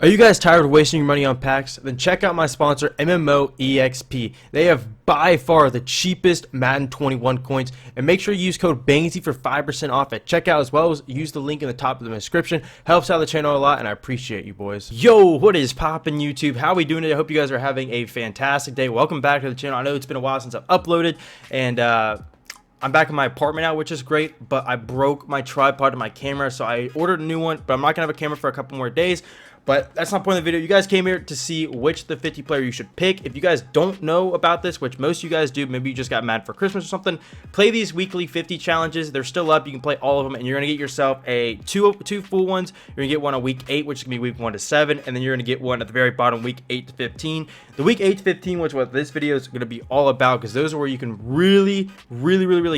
Are you guys tired of wasting your money on packs? Then check out my sponsor, MMOEXP. They have by far the cheapest Madden 21 coins, and make sure you use code Bangsy for 5% off at checkout, as well as use the link in the top of the description. Helps out the channel a lot, and I appreciate you boys. Yo, what is poppin' YouTube? How we doing today? I hope you guys are having a fantastic day. Welcome back to the channel. I know it's been a while since I've uploaded, and I'm back in my apartment now, which is great, but I broke my tripod and my camera, so I ordered a new one, but I'm not gonna have a camera for a couple more days. But that's not the point of the video. You guys came here to see which the 50 player you should pick. If you guys don't know about this, which most of you guys do, maybe you just got mad for Christmas or something, play these weekly 50 challenges. They're still up. You can play all of them, and you're going to get yourself a two full ones. You're going to get one on week 8, which is going to be week 1 to 7, and then you're going to get one at the very bottom, week 8 to 15. The week 8 to 15 was what this video is going to be all about, because those are where you can really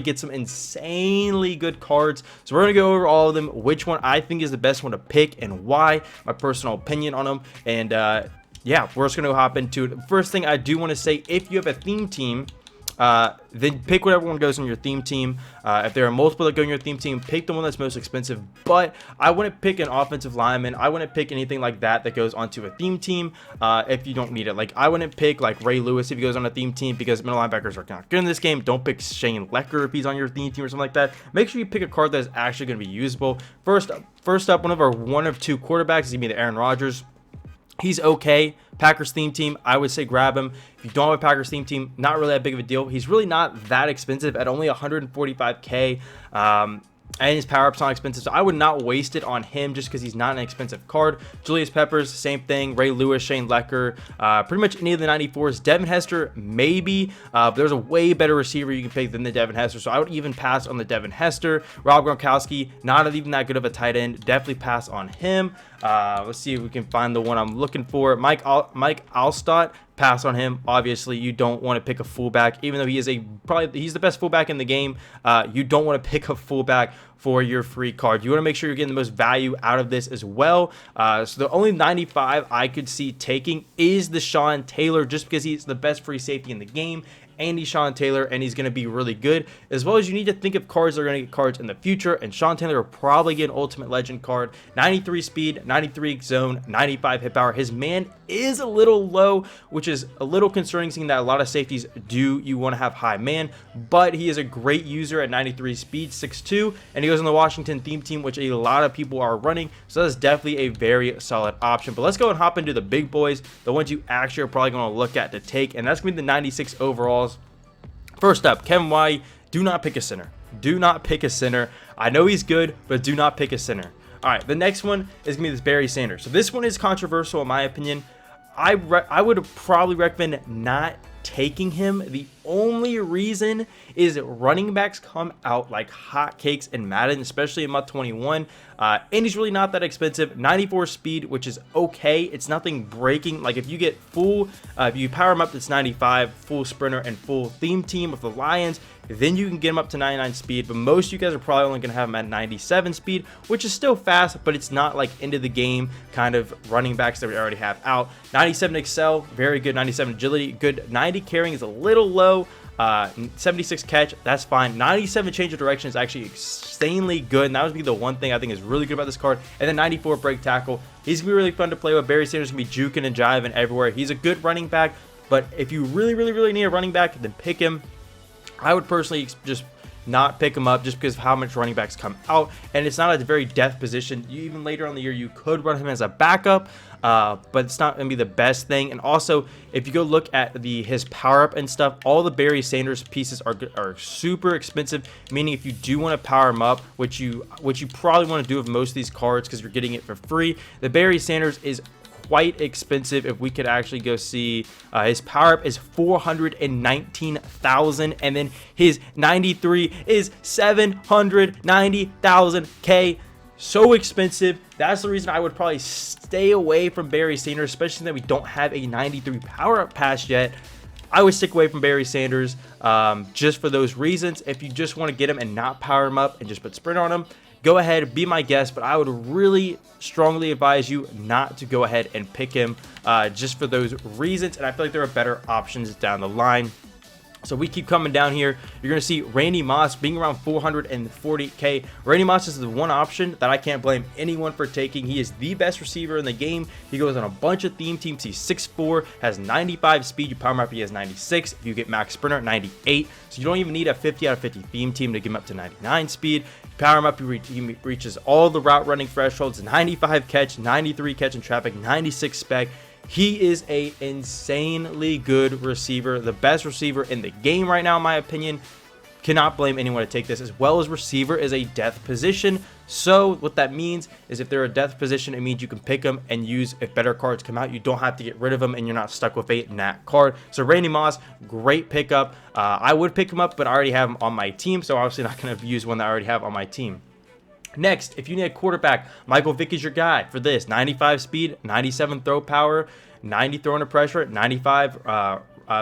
get some insanely good cards. So we're going to go over all of them, which one I think is the best one to pick and why, my personal opinion on them, and yeah, we're just gonna hop into it. First thing I do want to say, if you have a theme team, then pick whatever one goes on your theme team. If there are multiple that go in your theme team, pick the one that's most expensive. But I wouldn't pick an offensive lineman. I wouldn't pick anything like that goes onto a theme team if you don't need it. Like, I wouldn't pick like Ray Lewis if he goes on a theme team, because middle linebackers are not good in this game. Don't pick Shane Lecker if he's on your theme team or something like that. Make sure you pick a card that is actually going to be usable. First up, one of two quarterbacks is going to be the Aaron Rodgers. He's okay. Packers theme team, I would say grab him. If you don't have a Packers theme team, not really that big of a deal. He's really not that expensive at only 145K. And his power-up's not expensive, so I would not waste it on him just because he's not an expensive card. Julius Peppers, same thing. Ray Lewis, Shane Lecker, pretty much any of the 94s. Devin Hester, maybe, but there's a way better receiver you can pick than the Devin Hester, so I would even pass on the Devin Hester. Rob Gronkowski, not even that good of a tight end. Definitely pass on him. Let's see if we can find the one I'm looking for. Mike Alstott. Pass on him. Obviously, you don't want to pick a fullback, even though he is he's the best fullback in the game. You don't want to pick a fullback for your free card. You want to make sure you're getting the most value out of this as well. So the only 95 I could see taking is the Sean Taylor, just because he's the best free safety in the game. And he's Sean Taylor, and he's going to be really good. As well as you need to think of cards that are going to get cards in the future, and Sean Taylor will probably get an Ultimate Legend card. 93 speed, 93 zone, 95 hit power. His man is a little low, which is a little concerning, seeing that a lot of safeties do you want to have high man, but he is a great user at 93 speed, 6'2", and he goes on the Washington theme team, which a lot of people are running, so that's definitely a very solid option. But let's go and hop into the big boys, the ones you actually are probably going to look at to take, and that's going to be the 96 overalls. First up, Kevin White. Do not pick a center. Do not pick a center. I know he's good, but do not pick a center. All right, the next one is going to be this Barry Sanders. So this one is controversial in my opinion. I would probably recommend not taking him. The only reason is running backs come out like hotcakes in Madden, especially in month 21, and he's really not that expensive. 94 speed, which is okay. It's nothing breaking. Like, if you get full, if you power him up, it's 95, full sprinter and full theme team with the Lions, then you can get him up to 99 speed. But most of you guys are probably only going to have him at 97 speed, which is still fast, but it's not like into the game kind of running backs that we already have out. 97 excel, very good. 97 agility, good. 90 carrying is a little low. 76 catch, that's fine. 97 change of direction is actually insanely good, and that would be the one thing I think is really good about this card. And then 94 break tackle, he's gonna be really fun to play with. Barry Sanders gonna be juking and jiving everywhere. He's a good running back, but if you really need a running back, then pick him. I would personally just not pick him up, just because of how much running backs come out, and it's not a very depth position. Even later on in the year, you could run him as a backup, but it's not going to be the best thing. And also, if you go look at his power up and stuff, all the Barry Sanders pieces are super expensive, meaning if you do want to power him up, which you probably want to do with most of these cards because you're getting it for free, the Barry Sanders is quite expensive. If we could actually go see, his power up is 419,000, and then his 93 is 790,000 K. So expensive. That's the reason I would probably stay away from Barry Sanders, especially that we don't have a 93 power up pass yet. I would stick away from Barry Sanders just for those reasons. If you just want to get him and not power him up and just put sprint on him, go ahead, be my guest, but I would really strongly advise you not to go ahead and pick him just for those reasons, and I feel like there are better options down the line. So we keep coming down here. You're going to see Randy Moss being around 440K. Randy Moss is the one option that I can't blame anyone for taking. He is the best receiver in the game. He goes on a bunch of theme teams. He's 6'4", has 95 speed. You power him up, he has 96. If you get max sprinter, 98. So you don't even need a 50 out of 50 theme team to get him up to 99 speed. Power him up, he reaches all the route running thresholds. 95 catch, 93 catch in traffic, 96 spec. He is a insanely good receiver, the best receiver in the game right now, in my opinion. Cannot blame anyone to take this, as well as receiver is a death position. So what that means is if they're a death position, it means you can pick them and use if better cards come out. You don't have to get rid of them, and you're not stuck with a nat card. So Randy Moss, great pickup. I would pick him up, but I already have him on my team, so obviously not going to use one that I already have on my team. Next, if you need a quarterback, Vick is your guy for this. 95 speed, 97 throw power, 90 throw under pressure, 95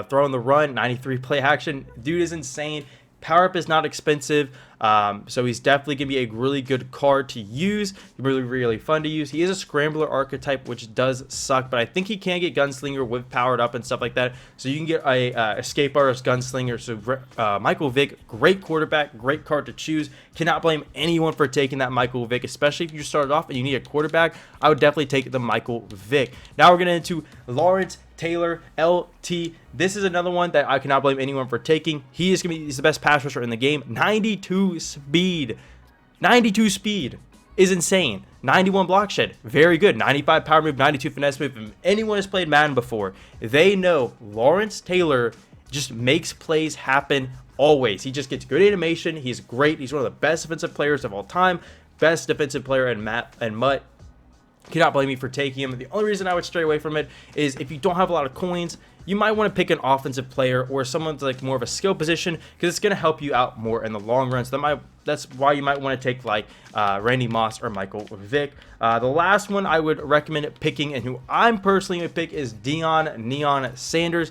throw on the run, 93 play action. Dude is insane. Power up is not expensive, so he's definitely going to be a really good card to use. Really fun to use. He is a scrambler archetype, which does suck, but I think he can get gunslinger with powered up and stuff like that. So you can get a escape artist gunslinger. So Vick, great quarterback, great card to choose. Cannot blame anyone for taking that Vick, especially if you started off and you need a quarterback. I would definitely take the Vick. Now we're getting into Lawrence Taylor, LT. This is another one that I cannot blame anyone for taking. He's the best pass rusher in the game. 92 speed. 92 speed is insane. 91 block shed, very good. 95 power move, 92 finesse move. If anyone has played Madden before, they know Lawrence Taylor just makes plays happen always. He just gets good animation. He's great. He's one of the best defensive players of all time. Best defensive player in MUT. Cannot blame me for taking him. The only reason I would stray away from it is if you don't have a lot of coins, you might want to pick an offensive player or someone's like more of a skill position, because it's going to help you out more in the long run. So that's why you might want to take like Randy Moss or Vick. The last one I would recommend picking, and who I'm personally going to pick, is Deion Sanders.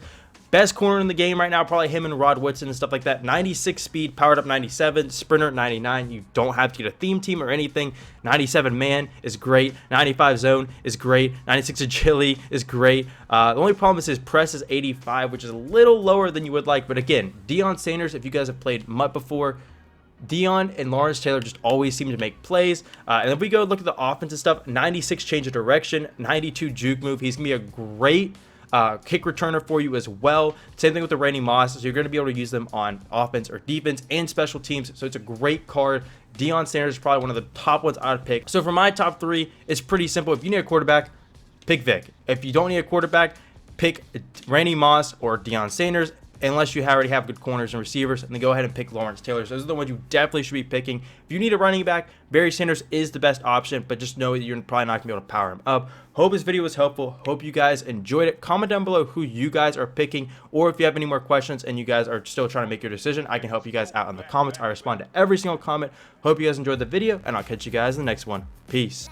Best corner in the game right now, probably him and Rod Woodson and stuff like that. 96 speed, powered up 97, sprinter 99. You don't have to get a theme team or anything. 97 man is great. 95 zone is great. 96 agility is great. The only problem is his press is 85, which is a little lower than you would like. But again, Deion Sanders, if you guys have played MUT before, Deion and Lawrence Taylor just always seem to make plays. And if we go look at the offensive stuff, 96 change of direction, 92 juke move. He's going to be a great kick returner for you as well. Same thing with the Randy Moss, so you're going to be able to use them on offense or defense and special teams. So it's a great card. Deion Sanders is probably one of the top ones I would pick. So for my top three, it's pretty simple. If you need a quarterback, pick Vick. If you don't need a quarterback, pick Randy Moss or Deion Sanders, unless you already have good corners and receivers, and then go ahead and pick Lawrence Taylor. So those are the ones you definitely should be picking. If you need a running back, Barry Sanders is the best option, but just know that you're probably not going to be able to power him up. Hope this video was helpful. Hope you guys enjoyed it. Comment down below who you guys are picking, or if you have any more questions and you guys are still trying to make your decision, I can help you guys out in the comments. I respond to every single comment. Hope you guys enjoyed the video, and I'll catch you guys in the next one. Peace.